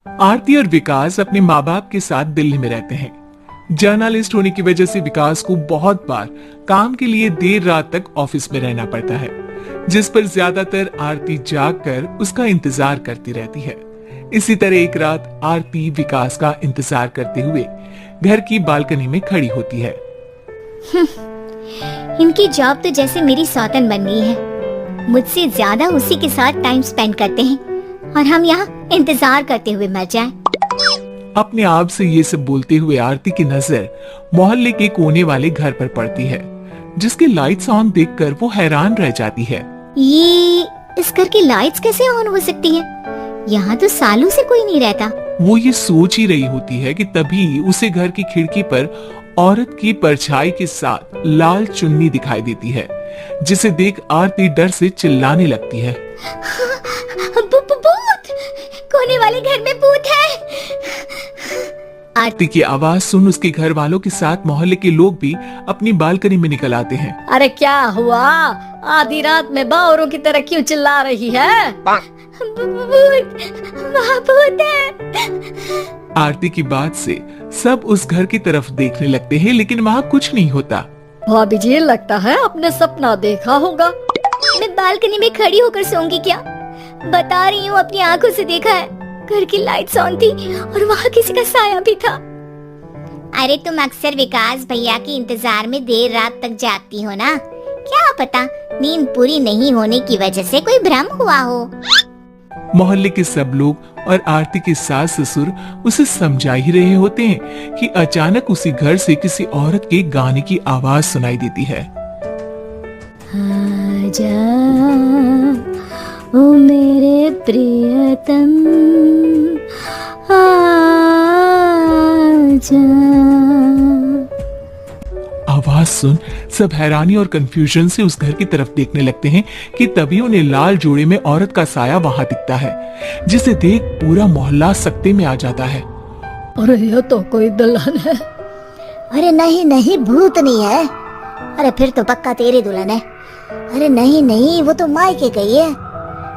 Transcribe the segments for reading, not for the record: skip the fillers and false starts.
आरती और विकास अपने माँ बाप के साथ दिल्ली में रहते हैं। जर्नलिस्ट होने की वजह से विकास को बहुत बार काम के लिए देर रात तक ऑफिस में रहना पड़ता है, जिस पर ज्यादातर आरती जाग कर उसका इंतजार करती रहती है। इसी तरह एक रात आरती विकास का इंतजार करते हुए घर की बालकनी में खड़ी होती है। इनकी जॉब तो जैसे मेरी सौतन बन गई है। मुझसे ज्यादा उसी के साथ टाइम स्पेंड करते हैं और हम यहाँ इंतजार करते हुए मर जाएं। अपने आप से ये सब बोलते हुए आरती की नजर मोहल्ले के कोने वाले घर पर पड़ती है, जिसके लाइट्स ऑन देखकर वो हैरान रह जाती है। ये इस घर की लाइट्स कैसे ऑन हो सकती हैं? यहाँ तो सालों से कोई नहीं रहता। वो ये सोच ही रही होती है कि तभी उसे घर की खिड़की पर औरत की परछाई के साथ लाल चुन्नी दिखाई देती है, जिसे देख आरती डर से चिल्लाने लगती है। भूत! कोने वाले घर में भूत है। आरती की आवाज सुन उसके घर वालों के साथ मोहल्ले के लोग भी अपनी बालकनी में निकल आते हैं। अरे क्या हुआ? आधी रात में बावरों की तरह क्यों चिल्ला रही है? भूत! वहाँ भूत है। आरती की बात से सब उस घर की तरफ देखने लगते हैं, लेकिन वहाँ कुछ नहीं होता। भाभी जी, लगता है आपने सपना देखा होगा। मैं बालकनी में खड़ी होकर सोऊंगी क्या? बता रही हूँ, अपनी आंखों से देखा है। घर की लाइट्स ऑन थी और वहाँ किसी का साया भी था। अरे तुम अक्सर विकास भैया के इंतजार में देर रात तक जागती हो ना, क्या पता नींद पूरी नहीं होने की वजह से कोई भ्रम हुआ हो। मोहल्ले के सब लोग और आरती के सास ससुर उसे समझा ही रहे होते हैं कि अचानक उसी घर से किसी औरत के गाने की आवाज सुनाई देती है। आजा ओ मेरे प्रियतम, आजा। आवाज सुन सब हैरानी और कंफ्यूजन से उस घर की तरफ देखने लगते हैं कि तभी उन्हें लाल जोड़े में औरत का साया वहां दिखता है, जिसे देख पूरा मोहल्ला सकते में आ जाता है। अरे ये तो कोई दुल्हन है। अरे नहीं नहीं, भूत नहीं है। अरे फिर तो पक्का तेरी दुल्हन है। अरे नहीं नहीं, वो तो मायके गई है।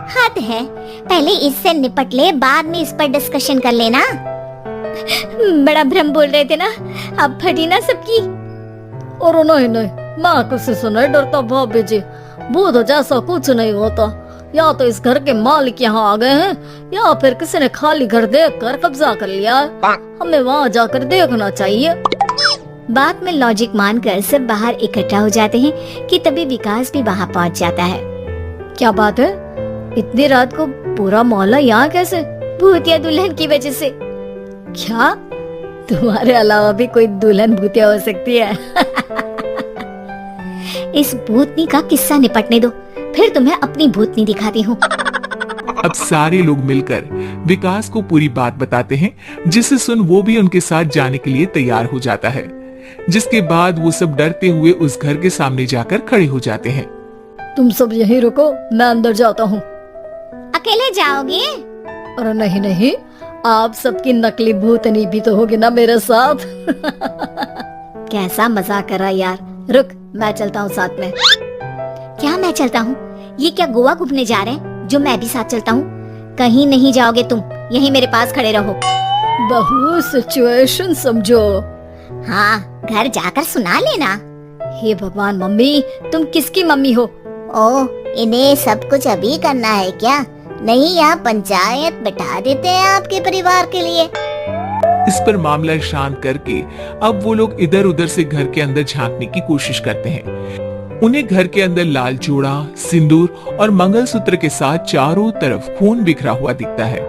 हद है, पहले इससे निपट ले, बाद में इस पर डिस्कशन कर लेना। बड़ा भ्रम बोल रहे थे ना, अब फटी ना सबकी। और नहीं नहीं, मैं किसी से नहीं डरता भाभी जी। भूत जैसा कुछ नहीं होता। या तो इस घर के मालिक यहाँ आ गए हैं, या फिर किसी ने खाली घर देखकर कब्जा कर लिया है। हमें वहाँ जाकर देखना चाहिए। बात में लॉजिक मानकर सब बाहर इकट्ठा हो जाते हैं कि तभी विकास भी वहाँ पहुँच जाता है। क्या बात है? इतनी रात को पूरा मोहल्ला यहाँ कैसे? भूतिया दुल्हन की वजह से। क्या तुम्हारे अलावा भी कोई दुल्हन भूतिया हो सकती है? इस भूतनी का किस्सा निपटने दो, फिर तुम्हें अपनी भूतनी दिखाती हूँ। अब सारे लोग मिलकर विकास को पूरी बात बताते हैं, जिसे सुन वो भी उनके साथ जाने के लिए तैयार हो जाता है। जिसके बाद वो सब डरते हुए उस घर के सामने जाकर खड़े हो जाते हैं। तुम सब यहीं रुको, मैं अंदर जाता हूँ। अकेले जाओगे? अरे नहीं नहीं, आप सबकी नकली भूतनी भी तो होगी ना मेरे साथ। कैसा मजाक कर रहा यार। रुक, मैं चलता हूँ साथ में। क्या मैं चलता हूँ? ये क्या गोवा घूमने जा रहे हैं जो मैं भी साथ चलता हूँ? कहीं नहीं जाओगे तुम, यहीं मेरे पास खड़े रहो। बहू सिचुएशन समझो। हाँ, घर जाकर सुना लेना। हे भगवान, मम्मी तुम किसकी मम्मी हो? ओह, इन्हें सब कुछ अभी करना है क्या? नहीं, यहाँ पंचायत बैठा देते हैं आपके परिवार के लिए। इस पर मामला शांत करके अब वो लोग इधर उधर से घर के अंदर झांकने की कोशिश करते हैं। उन्हें घर के अंदर लाल जोड़ा, सिंदूर और मंगलसूत्र के साथ चारों तरफ खून बिखरा हुआ दिखता है।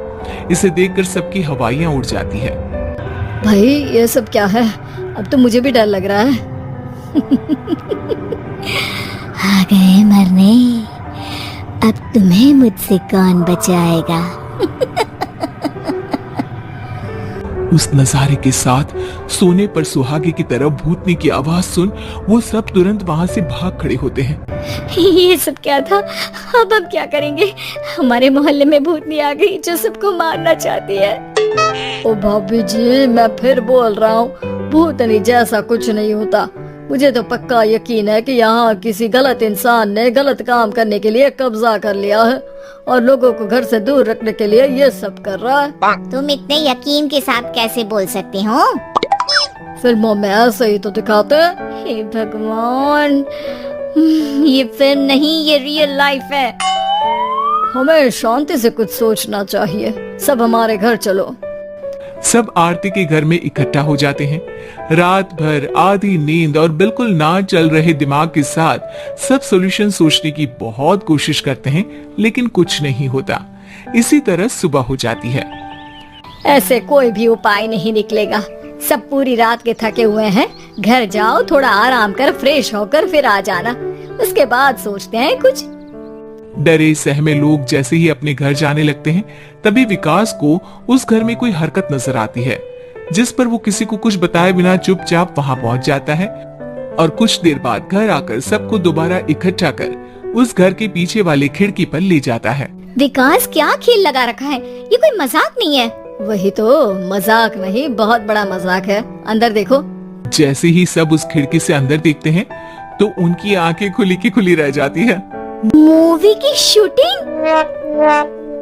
इसे देखकर सबकी हवाइयां उड़ जाती है। भाई ये सब क्या है? अब तो मुझे भी डर लग रहा है। आ गए मरने, अब तुम्हें मुझसे कौन बचाएगा? उस नजारे के साथ सोने पर सुहागे की तरफ भूतनी की आवाज सुन वो सब तुरंत वहाँ से भाग खड़े होते हैं। ये सब क्या था? अब हम क्या करेंगे? हमारे मोहल्ले में भूतनी आ गई जो सबको मारना चाहती है। ओ भाभी जी, मैं फिर बोल रहा हूँ, भूतनी जैसा कुछ नहीं होता। मुझे तो पक्का यकीन है कि यहाँ किसी गलत इंसान ने गलत काम करने के लिए कब्जा कर लिया है और लोगों को घर से दूर रखने के लिए ये सब कर रहा है। तुम इतने यकीन के साथ कैसे बोल सकते हो? फिल्मों में ऐसे ही तो दिखाते हैं। हे भगवान, ये फिल्म नहीं, ये रियल लाइफ है। हमें शांति से कुछ सोचना चाहिए। सब हमारे घर चलो। सब आरती के घर में इकट्ठा हो जाते हैं। रात भर आधी नींद और बिल्कुल ना चल रहे दिमाग के साथ सब सॉल्यूशन सोचने की बहुत कोशिश करते हैं, लेकिन कुछ नहीं होता। इसी तरह सुबह हो जाती है। ऐसे कोई भी उपाय नहीं निकलेगा। सब पूरी रात के थके हुए हैं। घर जाओ, थोड़ा आराम कर, फ्रेश होकर फिर आ जाना। उसके बाद सोचते हैं कुछ। डरे सहमे लोग जैसे ही अपने घर जाने लगते हैं, तभी विकास को उस घर में कोई हरकत नजर आती है, जिस पर वो किसी को कुछ बताए बिना चुपचाप वहां पहुंच जाता है और कुछ देर बाद घर आकर सबको दोबारा इकट्ठा कर उस घर के पीछे वाले खिड़की पर ले जाता है। विकास, क्या खेल लगा रखा है? ये कोई मजाक नहीं है। वही तो, मजाक नहीं, बहुत बड़ा मजाक है। अंदर देखो। जैसे ही सब उस खिड़की से अंदर देखते हैं तो उनकी आंखें खुली की खुली रह जाती है। मूवी की शूटिंग?